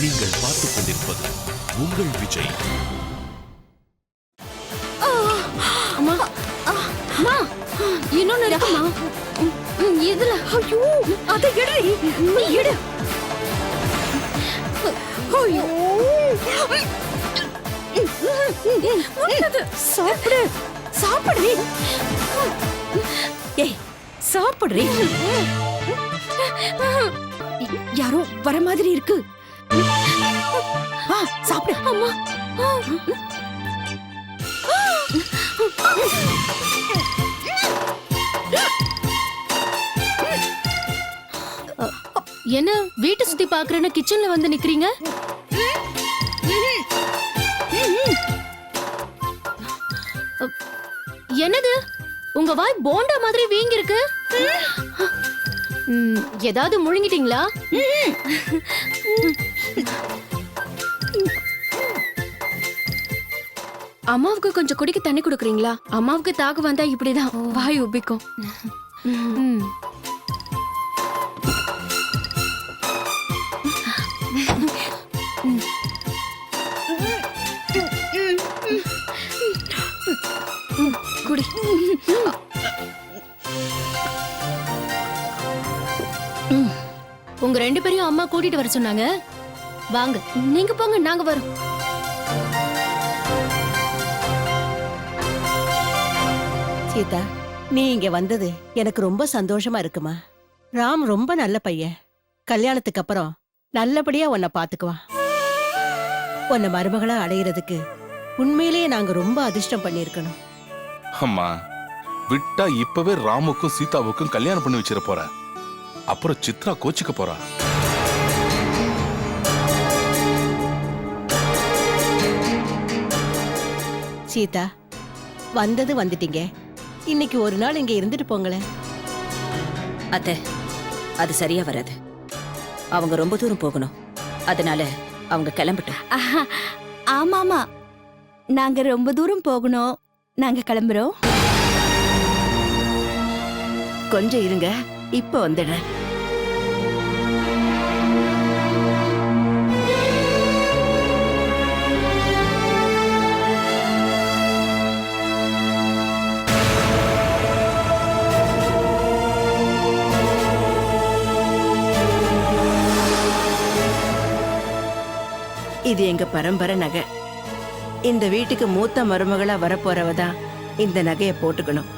நீங்கள் பார்த்துக் கொண்டிருப்பது உங்கள் விஜய். அம்மா அம்மா இன்னொன்னு இருக்குமா? இதுல ஐயோ அதை எடு, நீ எடு. ஐயோ சாப்பிடு சாப்பிடு. ஏய் சாப்பிடுறே. யாரோ வர மாதிரி இருக்கு. சாப்பிடு. அம்மா என்ன வீட்டை சுத்தி பாக்குறேன்னு கிச்சன்ல வந்து நிக்கிறீங்க? என்னது உங்க வாய் போண்டா மாதிரி வீங்கி இருக்கு. ஏதாவது முழுங்கிட்டீங்களா? அம்மாவுக்கு கொஞ்சம் குடிக்க தண்ணி கொடுக்குறீங்களா? அம்மாவுக்கு தாக வந்தா இப்படிதான் வாய் உபிக்கும். குடி. உங்க ரெண்டு பேரையும் அம்மா கூட்டிட்டு வர சொன்னாங்க. வாங்க நீங்க போங்க, நாங்க வரோம். சீதா, நீ இங்க வந்தது எனக்கு ரொம்ப சந்தோஷமா இருக்குமா. ராம் ரொம்ப நல்ல பையன். கல்யாணத்துக்கு அப்புறம் நல்லபடியா உன்னை பாத்துக்குவான். உன்னை மருமகளா அடையிறதுக்கு உண்மையிலேயே நாங்க ரொம்ப அதிர்ஷ்டம் பண்ணிருக்கணும். அம்மா விட்டா இப்பவே ராமுக்கும் சீதாவுக்கும் கல்யாணம் பண்ணி வச்சிட போற. அப்புறம் சித்ரா கோச்சிக்க போறா. சீதா, வந்தது வந்துட்டீங்க. இன்னைக்கு ஒரு நாள் இங்க இருந்துட்டு போங்களேன். அத்தை, அது சரியா வராது. அவங்க ரொம்ப தூரம் போகணும். அதனால அவங்க கிளம்பட்டும். ஆமாமா, நாங்க ரொம்ப தூரம் போகணும். நாங்க கிளம்புறோம். கொஞ்சம் இருங்க, இப்ப வந்துடுறேன். இது எங்க பரம்பரை நகை. இந்த வீட்டுக்கு மூத்த மருமகளா வரப்போறவ தான் இந்த நகையை போட்டுக்கணும்.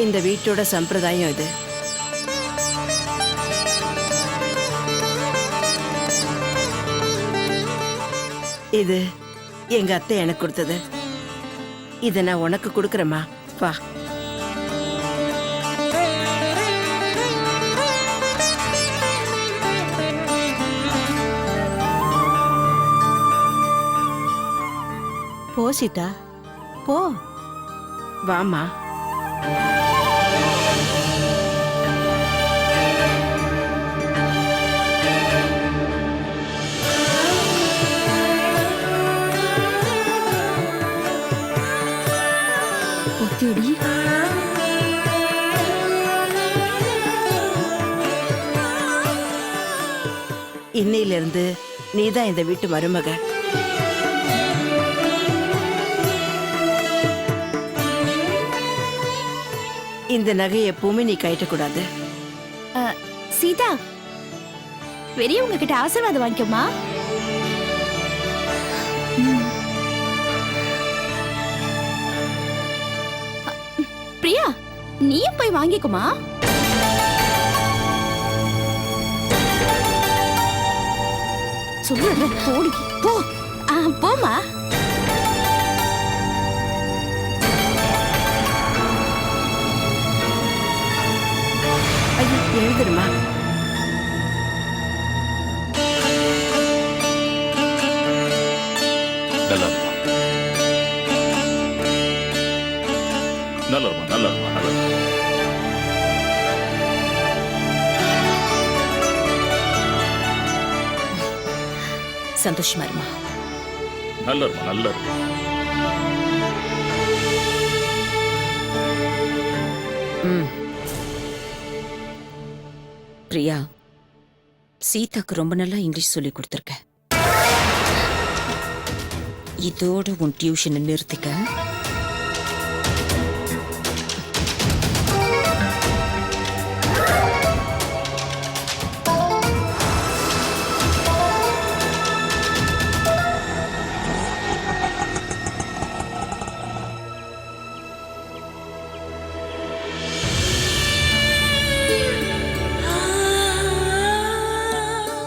இந்த வீட்டோட சம்பிரதாயம் இது. இது எங்க அத்தை எனக்கு கொடுத்தது. இத நான் உனக்கு கொடுக்கறேம்மா. வா. போ சீதா, போ. வாமா. ஒத்தியடி. இன்னையிலிருந்து நீதான் இந்த வீட்டு மருமக. இந்த நகை எப்பவுமே நீ கழட்டக்கூடாது. சீதா, பெரியவங்க கிட்ட ஆசீர்வாதம் வாங்கிக்கோமா. பிரியா, நீயும் போய் வாங்கிக்குமா. சொல்லுங்க போடி போ. போமா. ஐயோ, எழுதுருமா. நல்லதுமா நல்லதுமா நல்லது. சந்தோஷமா இருமா. நல்லதுமா நல்லது. பிரியா, சீதாக்கு ரொம்ப நல்லா இங்கிலீஷ் சொல்லி கொடுத்துருக்க. இதோட உன் டியூஷனை நிறுத்திக்க.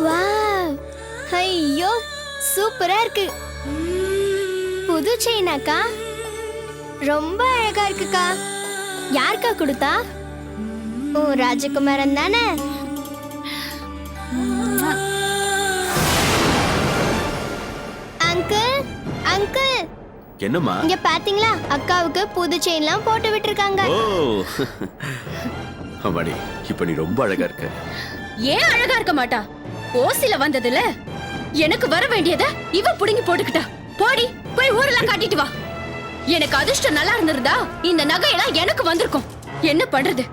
வாவ், ஐயோ சூப்பரா இருக்கு. புது செயினாக்கா, ரொம்ப அழகா இருக்குக்கா. யாருக்கா கொடுத்தா? ஓ, ராஜகுமாரன் தானே. அங்கிள், அங்கிள், என்னம்மா? இங்க பாத்தீங்களா? அக்காவுக்கு புது செயின்லாம் போட்டு விட்டுருக்காங்க. ஓ அம்மாடி, இப்ப நீ ரொம்ப அழகா இருக்க. ஏன் அழகா இருக்க மாட்டா? ஓசில வந்ததுல எனக்கு வர வேண்டியத இவ புடுங்கி போட்டுக்கிட்டா. போடி, போய் ஊரெல்லாம் காட்டிட்டு வா. எனக்கு அதிர்ஷ்டம் நல்லா இருந்திருந்தா இந்த நகையெல்லாம் எனக்கு வந்திருக்கும். என்ன பண்றது,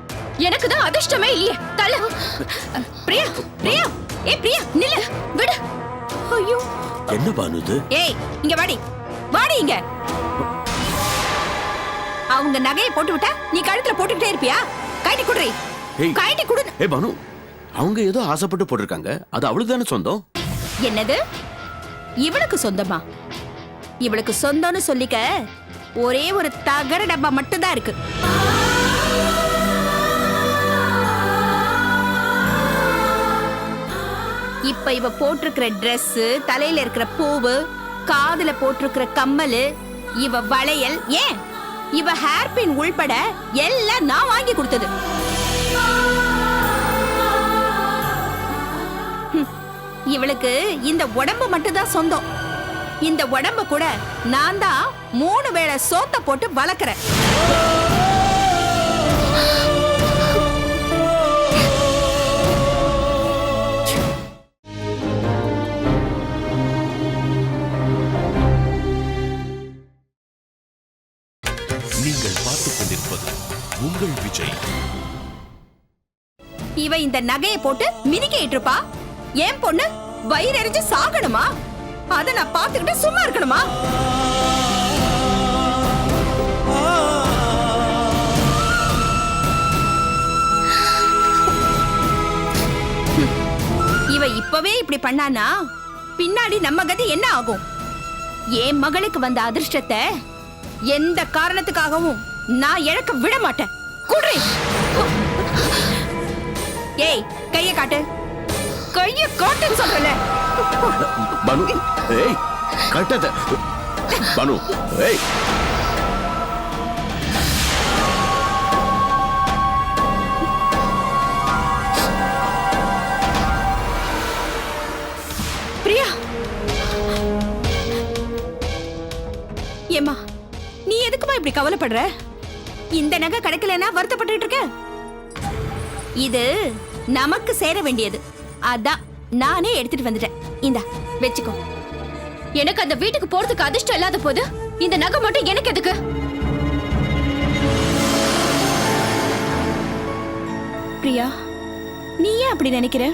எனக்கு தான் அதிர்ஷ்டமே இல்லையே. தல பிரியா, பிரியா, ஏ பிரியா, நில்லு, விடு. ஐயோ, என்ன பானுது? ஏய், இங்க வாடி, வாடி இங்க. அவங்க நகையை போட்டு விட்டா நீ கழுத்துல போட்டுக்கிட்டே இருப்பியா? கைட்டி குடுறி, ஏய். கைட்டி குடு. ஏய் பானு, அவங்க ஏதோ ஆசைப்பட்டு போட்டிருக்காங்க, அது அவளுக்கு தானே சொந்தம். என்னது, இவளுக்கு சொந்தமா? இவளுக்கு சொந்தம்னு சொல்லிக்க ஒரே ஒரு தகர டப்பா மட்டும்தான் இருக்கு. இப்ப இவ போட்டிருக்கிற Dress, தலையில இருக்கிற பூவு, காதுல போட்டிருக்கிற கம்மலு, இவ வளையல், ஏன் இவ ஹேர் பின் உள்பட எல்லாம் நான் வாங்கி கொடுத்தது. இவளுக்கு இந்த உடம்பு மட்டும்தான் சொந்தம். இந்த உடம்ப கூட நான் தான் 3 வேளை சோத்த போட்டு வளர்க்கறேன். நீங்கள் பார்த்துக் கொண்டிருப்பது உங்கள் விஜய். இவ இந்த நகையை போட்டு மினிக்கிட்டு இருப்பா. ஏன் பொண்ணு வயிறு எரிஞ்சு சாகணுமா? அத நான் பாத்துக்கிட்டு சும்மா இருக்கணுமா? இவ இப்பவே இப்படி பண்ணானா பின்னாடி நம்ம கதி என்ன ஆகும்? என் மகளுக்கு வந்த அதிர்ஷ்டத்தை எந்த காரணத்துக்காகவும் நான் இழக்க விட மாட்டேன். குடுறி. ஏய், கைய காட்டு, கைய காட்டுன்னு சொல்றல. பானு, ஏய் கட்டத. பானு, ஏய். பிரியா, ஏம்மா நீ எதுக்குமா இப்படி கவலைப்படுற? இந்த நகை கிடைக்கலன்னா வருத்தப்பட்டு இருக்க. இது நமக்கு சேர வேண்டியது, அதான் நானே எடுத்துட்டு வந்துட்டேன். இந்தா வெச்சுக்கோ. எனக்கு அந்த வீட்டுக்கு போறதுக்கு அதிர்ஷ்டம் இல்லாத போது இந்த நகை மட்டும் எனக்கு எதுக்கு? பிரியா, நீ ஏன் அப்படி நினைக்கிற?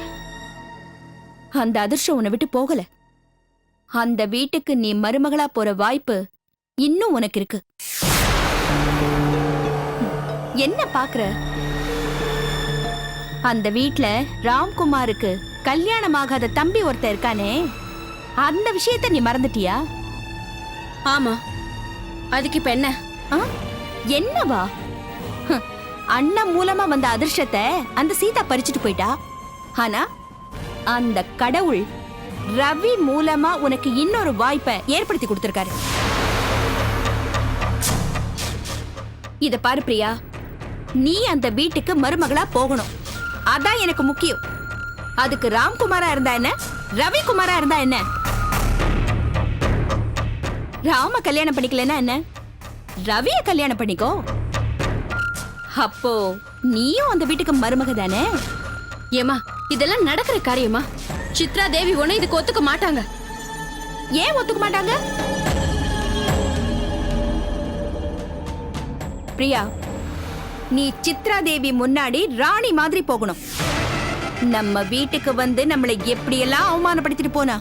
அந்த அதிர்ஷ்டம் உன்னை விட்டு போகல. அந்த வீட்டுக்கு நீ மருமகளா போற வாய்ப்பு இன்னும் உனக்கு இருக்கு. என்ன பாக்குற? அந்த வீட்ல ராம்குமாருக்கு கல்யாணமாகாத தம்பி ஒருத்தர் இருக்கானே, அந்த விஷயத்தை நீ மறந்துட்டியா? ஆமா, அதுக்கு இப்ப என்ன? ஆ? என்னவா? அண்ணன் மூலமா வந்த அதிர்ஷ்டத்தை அந்த சீதா பறிச்சுட்டு போயிட்டா. ஆனா அந்த கடவுள் ரவி மூலமா உனக்கு இன்னொரு வாய்ப்பை ஏற்படுத்தி கொடுத்திருக்காரு. இத பாரு பிரியா, நீ அந்த வீட்டுக்கு மருமகளா போகணும். அதான் எனக்கு முக்கியம். அதுக்கு ராம்குமாரா இருந்தா என்ன, ரவிக்குமாரா இருந்தா என்ன? ராம கல்யாணம் பண்ணிக்கலன்னா என்ன, ரவிய கல்யாணம் பண்ணிக்கோ. அப்போ நீயும் அந்த வீட்டுக்கு மருமக தானே? ஏமா, இதெல்லாம் நடக்கிற காரியமா? சித்ரா தேவி ஒண்ணு இதுக்கு ஒத்துக்க மாட்டாங்க. ஏன் ஒத்துக்க மாட்டாங்க? பிரியா, நீ சித்ரா தேவி முன்னாடி ராணி மாதிரி போகணும். நம்ம வீட்டுக்கு வந்து நம்மளை எப்படியெல்லாம் அவமானப்படுத்திட்டு போனா,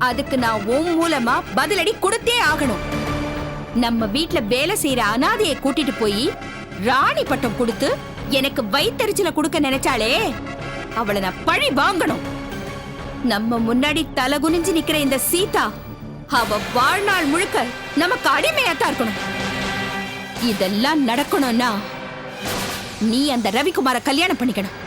அதுக்கு நான் உன் மூலமா பதிலடி கொடுத்தே ஆகணும். நம்ம வீட்ல வேலை செய்யற அனாதையை கூட்டிட்டு போய் ராணி பட்டம் கொடுத்து எனக்கு வயித்தறிச்சல கொடுக்க நினைச்சாலே அவளை நான் பழி வாங்கணும். நம்ம முன்னாடி தலை குனிஞ்சு நிக்கிற இந்த சீதா அவ வாழ்நாள் முழுக்க நமக்கு அடிமையாத்தான் இருக்கணும். இதெல்லாம் நடக்கணும்னா நீ அந்த ரவிக்குமார கல்யாணம் பண்ணிக்கணும்.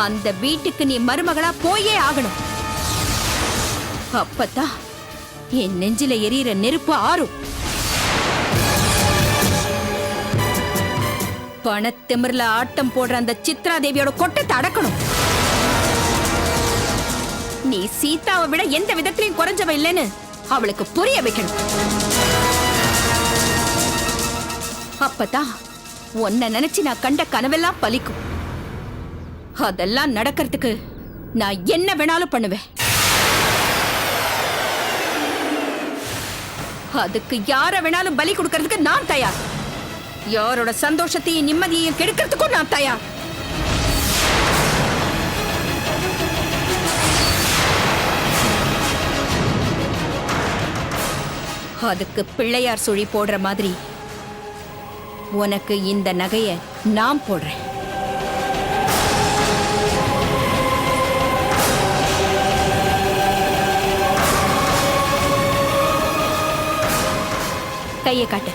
அந்த வீட்டுக்கு நீ மருமகளா போயே ஆகணும். அப்பதான் என் நெஞ்சில எரியிற நெருப்பு ஆறும். பணத்திமிர்ல ஆட்டம் போடுற அந்த சித்ரா தேவியோட கொட்டத்தை அடக்கணும். நீ சீதாவை விட எந்த விதத்திலையும் குறைஞ்சவ இல்லைன்னு அவளுக்கு புரிய வைக்கணும். அப்பதான் உன்னை நினைச்சு நான் கண்ட கனவெல்லாம் பலிக்கும். அதெல்லாம் நடக்கிறதுக்கு நான் என்ன வேணாலும் பண்ணுவேன். அதுக்கு யார வேணாலும் பலி கொடுக்கறதுக்கு நான் தயார். யாரோட சந்தோஷத்தையும் நிம்மதியையும் கெடுக்கிறதுக்கும் நான் தயார். அதுக்கு பிள்ளையார் சுழி போடுற மாதிரி உனக்கு இந்த நகைய நான் போடுறேன். கையை காட்டு.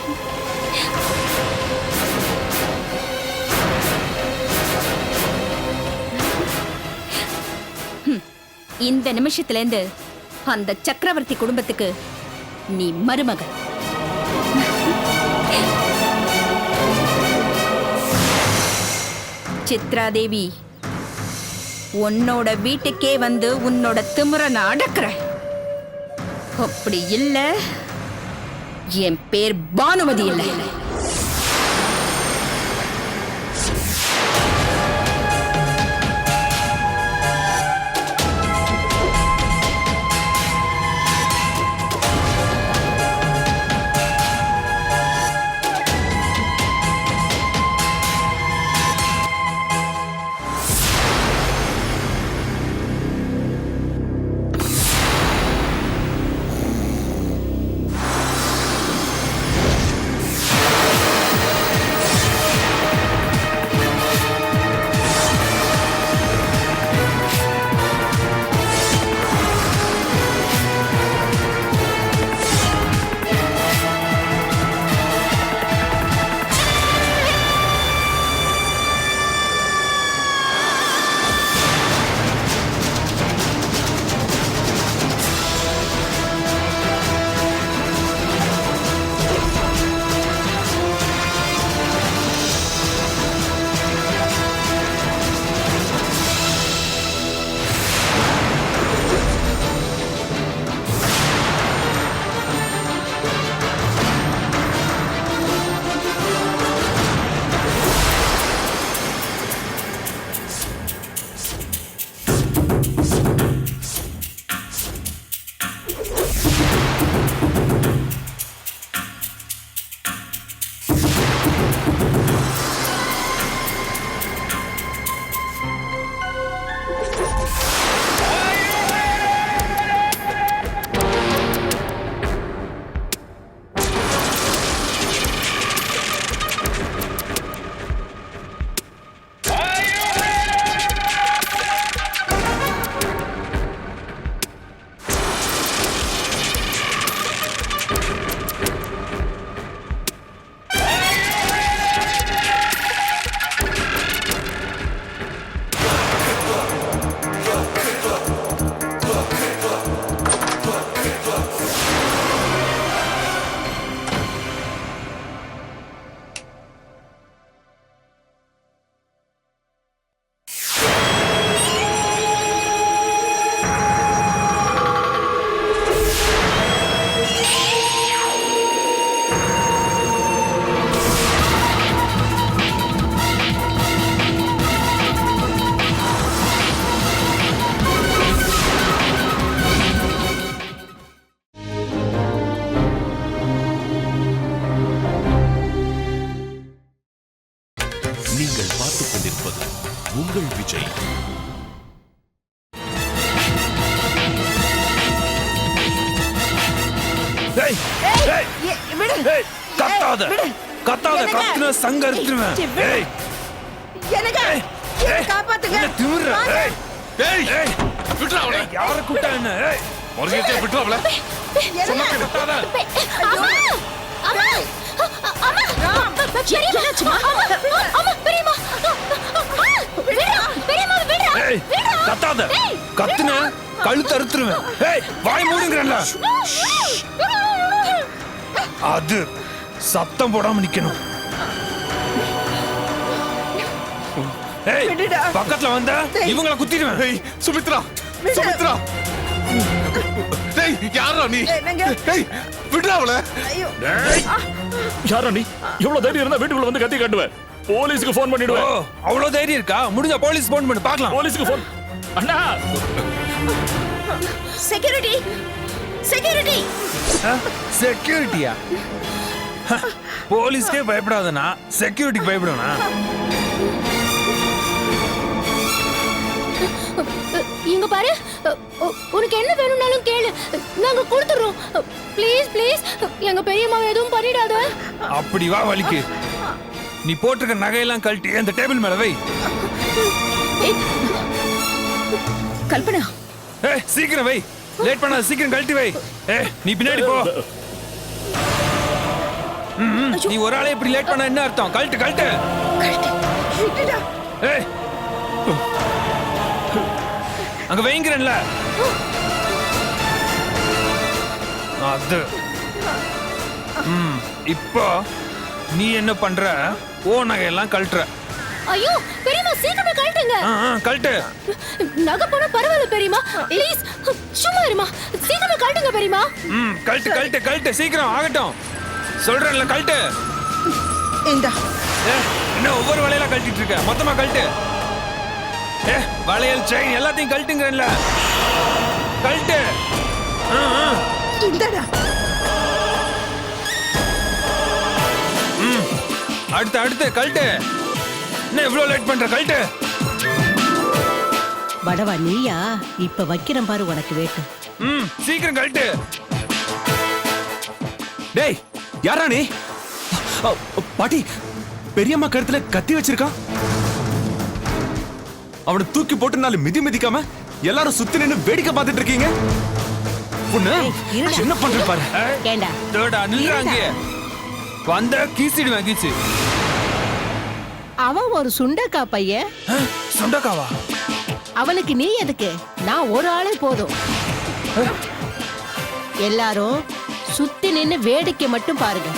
இந்த நிமிஷத்துல இருந்து அந்த சக்கரவர்த்தி குடும்பத்துக்கு நீ மருமகள். சித்ரா தேவி, உன்னோட வீட்டுக்கே வந்து உன்னோட திமிர நான் அடக்குறேன். அப்படி இல்ல என் பேர் பானுமதி இல்லை. கத்தாத கத்தாத என்னங்க? கத்துன சங்க அறுத்துருவேன் சரி, விடு. ஏய் எனக்கு காப்பாத்துங்க என்ன திமிர்ற ஏய் ஏய் ஏய் விட்றா அவளை யார கூட்டா என்ன ஏய் முருகேட்டே விட்றா அவளை சொன்னா கேளு. கத்தாத அம்மா அம்மா அம்மா பெரியம்மா அம்மா பெரியம்மா பெரியம்மா விடுடா ஏய் கத்தாத கத்துன கழுத்து அறுத்துருவேன் ஏய் வாய் மூடுங்கறல அது சத்தம் போடாம நிக்கணும் ஏய் பக்கத்துல வந்த இவங்கள குத்திடுவேன் ஏய் சுமித்ரா சுமித்ரா டேய் யாரா நீ டேய் விட்றா அவளை டேய் யாரா நீ எவ்வளவு தைரியம் இருந்தா வீட்டுக்குள்ள வந்து கத்தி காட்டுவேன் போலீஸ்க்கு ஃபோன் ஓ பண்ணிடுவேன் அவ்வளவு தைரியம் இருக்கா முடிஞ்சா போலீஸ் போன் பண்ணு பார்க்கலாம் போலீஸ்க்கு ஃபோன் அண்ணா செக்யூரிட்டி செக்யூரிட்டி செக்யூரிட்டியா போலீஸ்க்கே பயப்படாதனா செக்யூரிட்டிக்கு பயப்படுவனா இங்க பாரு உனக்கு என்ன வேணும்னாலும் கேளு நாங்க கொடுத்துறோம் ப்ளீஸ் ப்ளீஸ் எங்க பெரியம்மா எதுவும் பண்ணிடாத அப்படி வா வலிக்கு நீ போட்டிருக்க நகையெல்லாம் கழட்டி அந்த டேபிள் மேல வை கல்பனா ஏய் சீக்கிரம் வை லேட் பண்ணாத சீக்கிரம் கழட்டி வை ஏய் நீ பின்னாடி போ நீ ஒரு ஆளே இப்படி லேட் பண்ணா என்ன அர்த்தம் கழட்டு கழட்டு ஏய் அங்க வைங்கறேன்ல அது இப்போ நீ என்ன பண்ற ஓ நகையெல்லாம் கழட்டுற ஐயோ பெரியம்மா சீக்கிரமா கழட்டுங்க கழட்டு நகை போனா பரவாயில்ல பெரியம்மா ப்ளீஸ் சும்மா இருமா சீக்கிரமா கழட்டுங்க பெரியம்மா கழட்டு கழட்டு கழட்டு சீக்கிரம் ஆகட்டும் சொல்றேன்ல கழட்டு இந்தா என்ன ஒவ்வொரு வளையலா கழட்டிட்டு இருக்க மொத்தமா கழட்டு வளையல் செயின் எல்லாத்தையும் கழட்டுங்கறேன்ல கழட்டு இந்தடா அடுத்து அடுத்து கழட்டு என்ன இவ்வளவு லேட் பண்ற கழட்டு வடவா நீயா இப்ப வைக்கிறேன் பாரு உனக்கு வேட்டு சீக்கிரம் கழட்டு டேய் யாரா நீ பாட்டி பெரியம்மா கழுத்துல கத்தி வச்சிருக்கான் அவனை தூக்கி போட்டு நாலு மிதி மிதிக்காம எல்லாரும் சுத்தி நின்னு வேடிக்கை பார்த்துட்டு இருக்கீங்க பொண்ணு இருடா. என்ன பண்ற பாரு ஏண்டா தேடா நில்றாங்க வந்த கீசிடுவேன் கீச்சு அவன் ஒரு சுண்டக்கா பையன் சொண்டக்காவா அவனுக்கு நீ எதுக்கு நான் ஒரு ஆளே போதும் எல்லாரும் சுத்தி நின்னு வேடிக்கை மட்டும் பாருங்க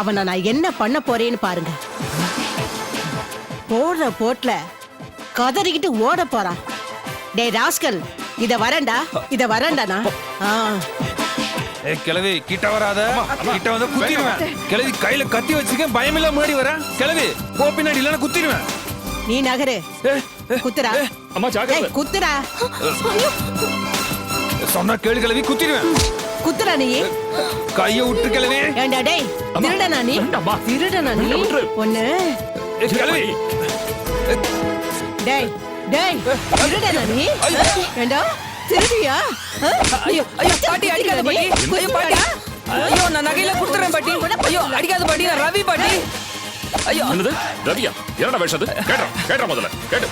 அவனை நான் என்ன பண்ண போறேன்னு பாருங்க போடுற போட்ல கதறிக்கிட்டு ஓட போறான் டேய் ராஸ்கல் இத வரேன்டா நான் ஏய் கிழவி கிட்ட வராத கிட்ட வந்து குத்திடுவேன் கிழவி கையில கத்தி வச்சுக்க பயமில்ல முன்னாடி வர கிழவி போ பின்னாடி இல்லைன்னா குத்திடுவேன் நீ நகரு குத்துறா அம்மா ஜாக்கிரதை ஏய் குத்துறா சொன்னா கேளு கிழவி குத்திடுவேன் குத்துறா நீ கைய விட்டு கிழவி ஏண்டா டேய் திருடனா நீ வேண்டாம்மா. திருடனா நீ வேண்டாம், விட்டுரு. ஒண்ணு கிழவி டேய் டேய் திருடனா நீ ஏண்டா திருடியா ஐயோ ஐயோ பாட்டி அடிக்காத பாட்டி ஐயோ பாட்டி ஐயோ நான் நகையில குடுத்துறேன் பாட்டி ஐயோ அடிக்காத பாட்டி நான் ரவி பாட்டி ஐயோ என்னது ரவியா என்னடா பேசுறது கேட்டா முதல்ல கேட்டு